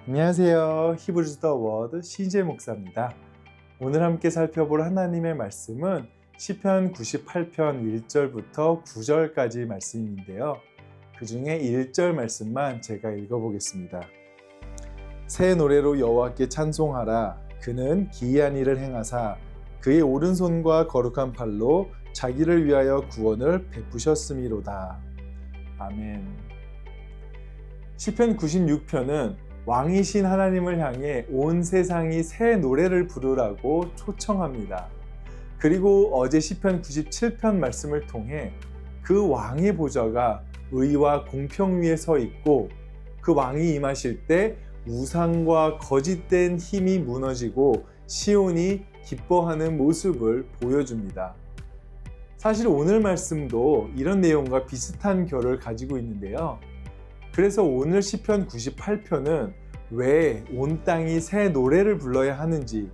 안녕하세요. 히브리서 더 워드 CJ 목사입니다. 오늘 함께 살펴볼 하나님의 말씀은 시편 98편 1절부터 9절까지 말씀인데요. 그 중에 1절 말씀만 제가 읽어보겠습니다. 새 노래로 여호와께 찬송하라. 그는 기이한 일을 행하사 그의 오른손과 거룩한 팔로 자기를 위하여 구원을 베푸셨음이로다. 아멘. 시편 96편은 왕이신 하나님을 향해 온 세상이 새 노래를 부르라고 초청합니다. 그리고 어제 시편 97편 말씀을 통해 그 왕의 보좌가 의와 공평 위에 서 있고 그 왕이 임하실 때 우상과 거짓된 힘이 무너지고 시온이 기뻐하는 모습을 보여줍니다. 사실 오늘 말씀도 이런 내용과 비슷한 결을 가지고 있는데요. 그래서 오늘 시편 98편은 왜 온 땅이 새 노래를 불러야 하는지,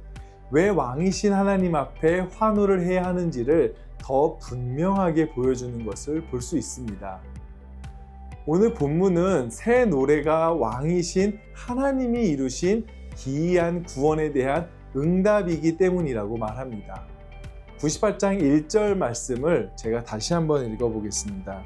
왜 왕이신 하나님 앞에 환호를 해야 하는지를 더 분명하게 보여주는 것을 볼 수 있습니다. 오늘 본문은 새 노래가 왕이신 하나님이 이루신 기이한 구원에 대한 응답이기 때문이라고 말합니다. 98장 1절 말씀을 제가 다시 한번 읽어보겠습니다.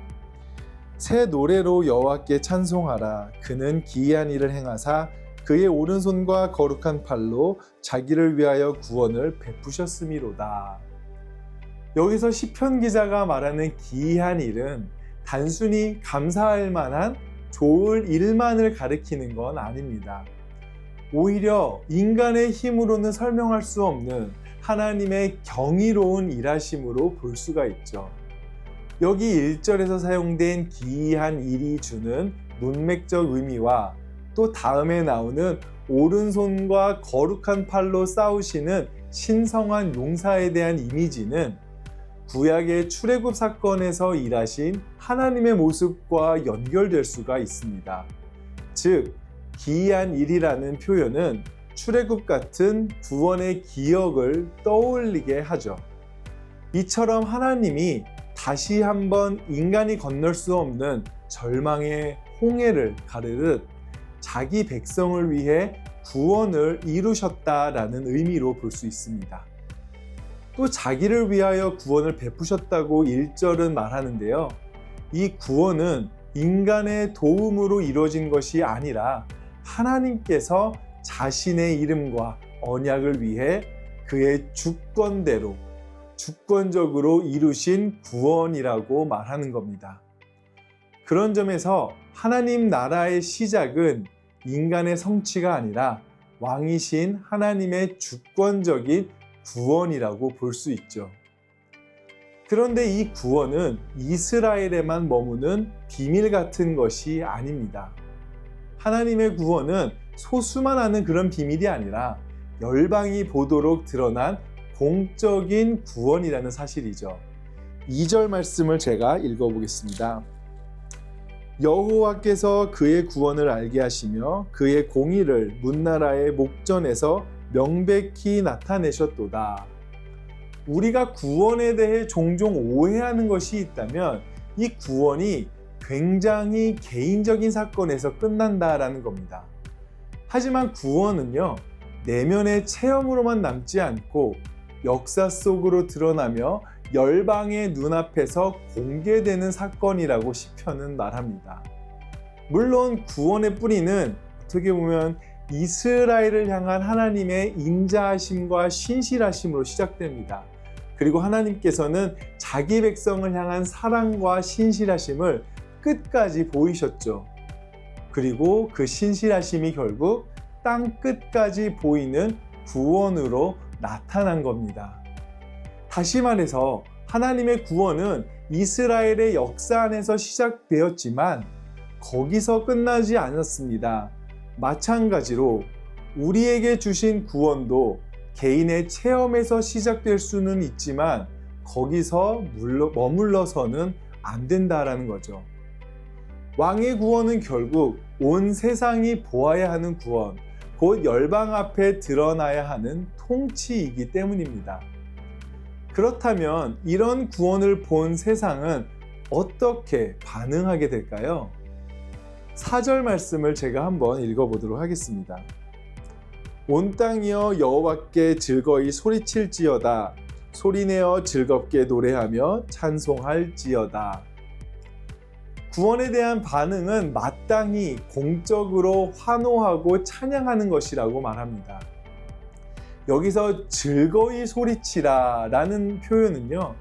새 노래로 여호와께 찬송하라. 그는 기이한 일을 행하사 그의 오른손과 거룩한 팔로 자기를 위하여 구원을 베푸셨음이로다. 여기서 시편 기자가 말하는 기이한 일은 단순히 감사할 만한 좋을 일만을 가리키는 건 아닙니다. 오히려 인간의 힘으로는 설명할 수 없는 하나님의 경이로운 일하심으로 볼 수가 있죠. 여기 1절에서 사용된 기이한 일이 주는 문맥적 의미와 또 다음에 나오는 오른손과 거룩한 팔로 싸우시는 신성한 용사에 대한 이미지는 구약의 출애굽 사건에서 일하신 하나님의 모습과 연결될 수가 있습니다. 즉, 기이한 일이라는 표현은 출애굽 같은 구원의 기억을 떠올리게 하죠. 이처럼 하나님이 다시 한번 인간이 건널 수 없는 절망의 홍해를 가르듯 자기 백성을 위해 구원을 이루셨다라는 의미로 볼 수 있습니다. 또 자기를 위하여 구원을 베푸셨다고 1절은 말하는데요. 이 구원은 인간의 도움으로 이루어진 것이 아니라 하나님께서 자신의 이름과 언약을 위해 그의 주권대로 주권적으로 이루신 구원이라고 말하는 겁니다. 그런 점에서 하나님 나라의 시작은 인간의 성취가 아니라 왕이신 하나님의 주권적인 구원이라고 볼 수 있죠. 그런데 이 구원은 이스라엘에만 머무는 비밀 같은 것이 아닙니다. 하나님의 구원은 소수만 아는 그런 비밀이 아니라 열방이 보도록 드러난 공적인 구원이라는 사실이죠. 2절 말씀을 제가 읽어보겠습니다. 여호와께서 그의 구원을 알게 하시며 그의 공의를 문나라의 목전에서 명백히 나타내셨도다. 우리가 구원에 대해 종종 오해하는 것이 있다면 이 구원이 굉장히 개인적인 사건에서 끝난다라는 겁니다. 하지만 구원은요, 내면의 체험으로만 남지 않고 역사 속으로 드러나며 열방의 눈앞에서 공개되는 사건이라고 시편은 말합니다. 물론 구원의 뿌리는 어떻게 보면 이스라엘을 향한 하나님의 인자하심과 신실하심으로 시작됩니다. 그리고 하나님께서는 자기 백성을 향한 사랑과 신실하심을 끝까지 보이셨죠. 그리고 그 신실하심이 결국 땅 끝까지 보이는 구원으로 나타난 겁니다. 다시 말해서 하나님의 구원은 이스라엘의 역사 안에서 시작되었지만 거기서 끝나지 않았습니다. 마찬가지로 우리에게 주신 구원도 개인의 체험에서 시작될 수는 있지만 거기서 머물러서는 안 된다라는 거죠. 왕의 구원은 결국 온 세상이 보아야 하는 구원, 곧 열방 앞에 드러나야 하는 통치이기 때문입니다. 그렇다면 이런 구원을 본 세상은 어떻게 반응하게 될까요? 4절 말씀을 제가 한번 읽어보도록 하겠습니다. 온 땅이여 여호와께 즐거이 소리칠지어다. 소리내어 즐겁게 노래하며 찬송할지어다. 구원에 대한 반응은 마땅히 공적으로 환호하고 찬양하는 것이라고 말합니다. 여기서 즐거이 소리치라 라는 표현은요,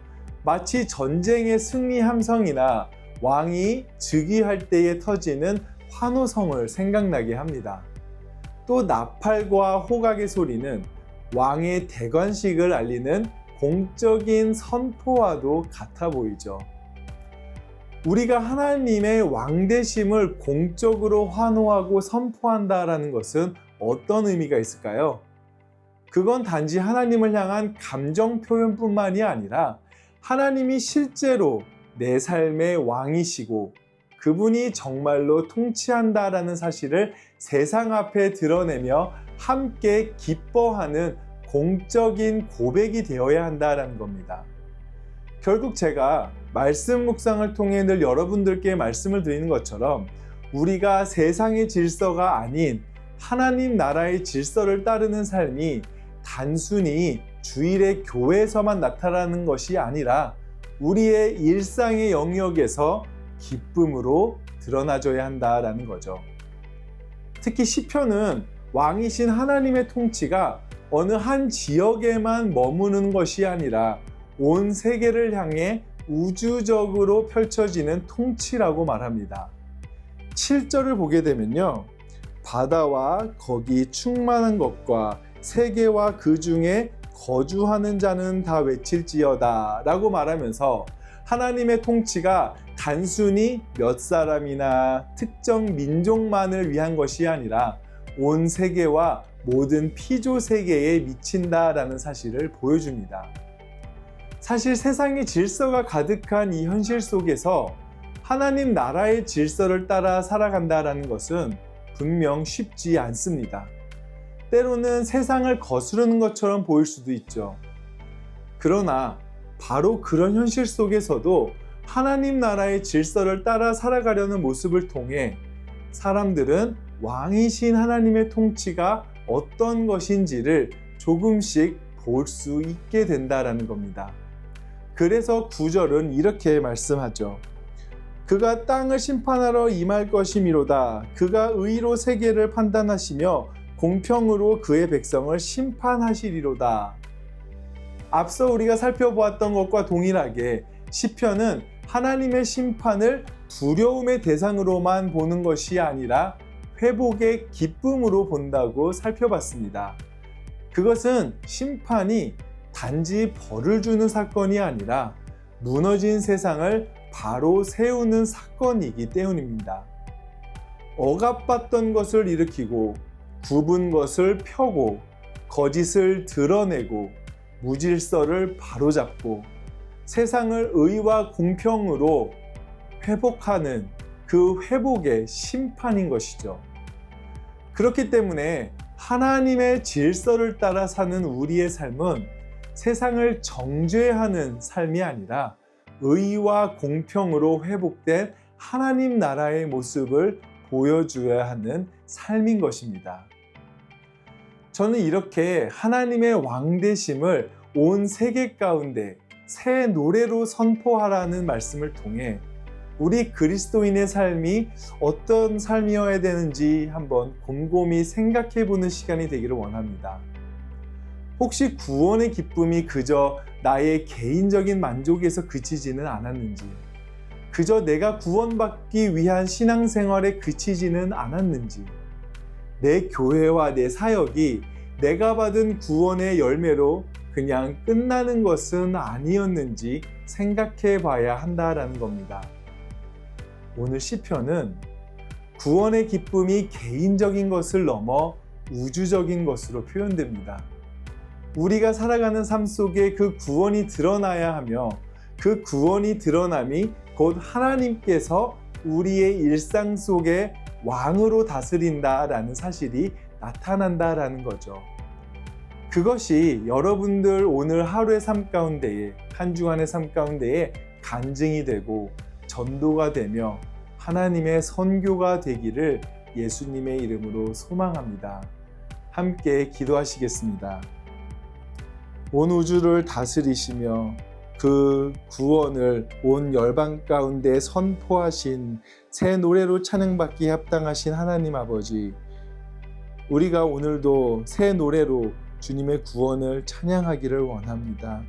마치 전쟁의 승리 함성이나 왕이 즉위할 때에 터지는 환호성을 생각나게 합니다. 또 나팔과 호각의 소리는 왕의 대관식을 알리는 공적인 선포와도 같아 보이죠. 우리가 하나님의 왕되심을 공적으로 환호하고 선포한다라는 것은 어떤 의미가 있을까요? 그건 단지 하나님을 향한 감정 표현뿐만이 아니라 하나님이 실제로 내 삶의 왕이시고 그분이 정말로 통치한다라는 사실을 세상 앞에 드러내며 함께 기뻐하는 공적인 고백이 되어야 한다라는 겁니다. 결국 제가 말씀 묵상을 통해 늘 여러분들께 말씀을 드리는 것처럼 우리가 세상의 질서가 아닌 하나님 나라의 질서를 따르는 삶이 단순히 주일의 교회에서만 나타나는 것이 아니라 우리의 일상의 영역에서 기쁨으로 드러나줘야 한다라는 거죠. 특히 시편은 왕이신 하나님의 통치가 어느 한 지역에만 머무는 것이 아니라 온 세계를 향해 우주적으로 펼쳐지는 통치라고 말합니다. 7절을 보게 되면요, 바다와 거기 충만한 것과 세계와 그 중에 거주하는 자는 다 외칠지어다 라고 말하면서 하나님의 통치가 단순히 몇 사람이나 특정 민족만을 위한 것이 아니라 온 세계와 모든 피조 세계에 미친다라는 사실을 보여줍니다. 사실 세상의 질서가 가득한 이 현실 속에서 하나님 나라의 질서를 따라 살아간다라는 것은 분명 쉽지 않습니다. 때로는 세상을 거스르는 것처럼 보일 수도 있죠. 그러나 바로 그런 현실 속에서도 하나님 나라의 질서를 따라 살아가려는 모습을 통해 사람들은 왕이신 하나님의 통치가 어떤 것인지를 조금씩 볼 수 있게 된다라는 겁니다. 그래서 9절은 이렇게 말씀하죠. 그가 땅을 심판하러 임할 것이미로다. 그가 의로 세계를 판단하시며 공평으로 그의 백성을 심판하시리로다. 앞서 우리가 살펴보았던 것과 동일하게 시편은 하나님의 심판을 두려움의 대상으로만 보는 것이 아니라 회복의 기쁨으로 본다고 살펴봤습니다. 그것은 심판이 단지 벌을 주는 사건이 아니라 무너진 세상을 바로 세우는 사건이기 때문입니다. 억압받던 것을 일으키고 굽은 것을 펴고 거짓을 드러내고 무질서를 바로잡고 세상을 의와 공평으로 회복하는 그 회복의 심판인 것이죠. 그렇기 때문에 하나님의 질서를 따라 사는 우리의 삶은 세상을 정죄하는 삶이 아니라 의와 공평으로 회복된 하나님 나라의 모습을 보여줘야 하는 삶인 것입니다. 저는 이렇게 하나님의 왕되심을 온 세계 가운데 새 노래로 선포하라는 말씀을 통해 우리 그리스도인의 삶이 어떤 삶이어야 되는지 한번 곰곰이 생각해 보는 시간이 되기를 원합니다. 혹시 구원의 기쁨이 그저 나의 개인적인 만족에서 그치지는 않았는지, 그저 내가 구원받기 위한 신앙생활에 그치지는 않았는지, 내 교회와 내 사역이 내가 받은 구원의 열매로 그냥 끝나는 것은 아니었는지 생각해 봐야 한다라는 겁니다. 오늘 시편은 구원의 기쁨이 개인적인 것을 넘어 우주적인 것으로 표현됩니다. 우리가 살아가는 삶 속에 그 구원이 드러나야 하며 그 구원이 드러남이 곧 하나님께서 우리의 일상 속에 왕으로 다스린다라는 사실이 나타난다라는 거죠. 그것이 여러분들 오늘 하루의 삶 가운데에, 한 주간의 삶 가운데에 간증이 되고 전도가 되며 하나님의 선교가 되기를 예수님의 이름으로 소망합니다. 함께 기도하시겠습니다. 온 우주를 다스리시며 그 구원을 온 열방 가운데 선포하신 새 노래로 찬양받기 합당하신 하나님 아버지, 우리가 오늘도 새 노래로 주님의 구원을 찬양하기를 원합니다.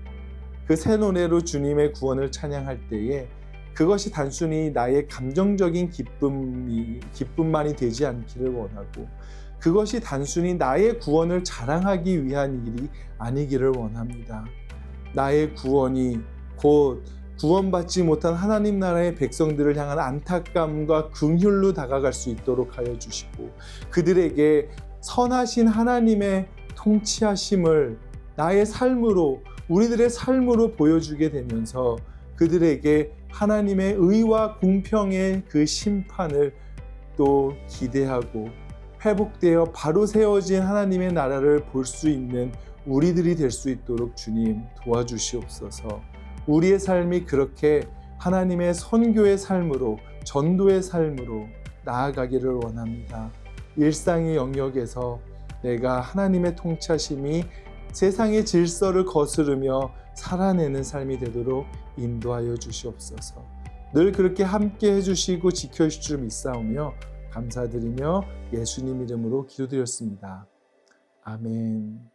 그 새 노래로 주님의 구원을 찬양할 때에 그것이 단순히 나의 감정적인 기쁨만이 되지 않기를 원하고, 그것이 단순히 나의 구원을 자랑하기 위한 일이 아니기를 원합니다. 나의 구원이 곧 구원받지 못한 하나님 나라의 백성들을 향한 안타까움과 긍휼로 다가갈 수 있도록 하여 주시고, 그들에게 선하신 하나님의 통치하심을 나의 삶으로, 우리들의 삶으로 보여주게 되면서 그들에게 하나님의 의와 공평의 그 심판을 또 기대하고 회복되어 바로 세워진 하나님의 나라를 볼 수 있는 우리들이 될 수 있도록 주님 도와주시옵소서. 우리의 삶이 그렇게 하나님의 선교의 삶으로, 전도의 삶으로 나아가기를 원합니다. 일상의 영역에서 내가 하나님의 통치하심이 세상의 질서를 거스르며 살아내는 삶이 되도록 인도하여 주시옵소서. 늘 그렇게 함께 해주시고 지켜주실 줄 믿사오며 감사드리며 예수님 이름으로 기도드렸습니다. 아멘.